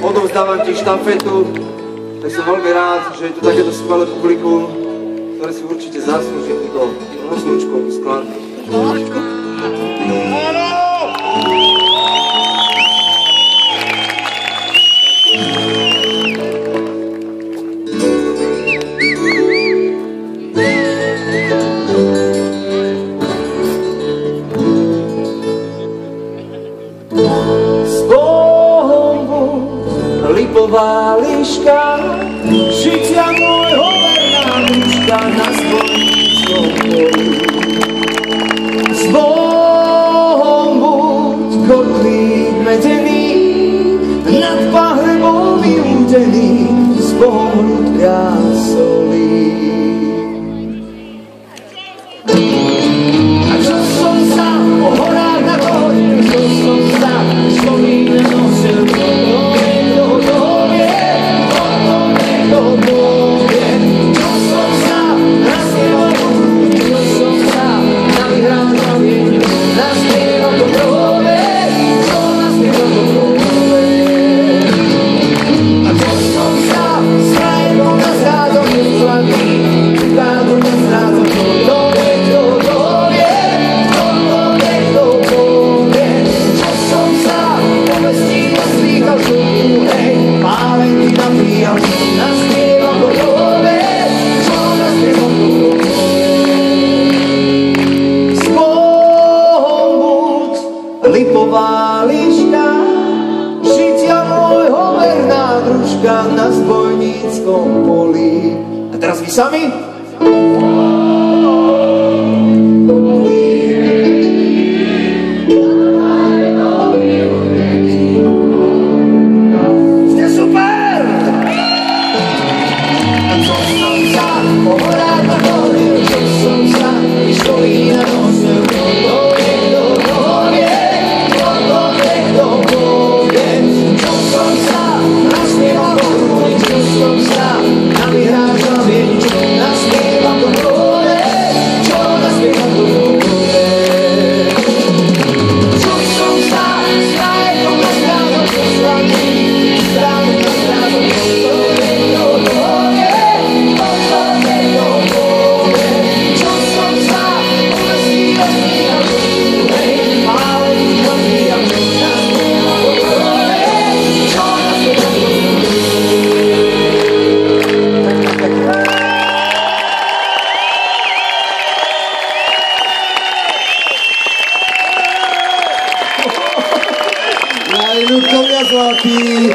Odovzdávam ti štafetu, tak som veľmi rád, že je tu takéto skvelé publikum, ktoré si určite zaslúži túto rozlúčkovú skladbu. Lipová liška, žitia môjho verná liška na zvoníckom poli. S Bohom buď kotlík medený, nad pahlebou vyúdený, s Bohom ľudia solí. A čo som sa o horách na hodil, čo som sa spomína nosil Lipová liška, žitia môjho verná družka na zbojníckom poli. A teraz vy sami? Ste super! A čo som sa po horách nahodil, čo som sa išli na nožem, Ľudkovia zlatí.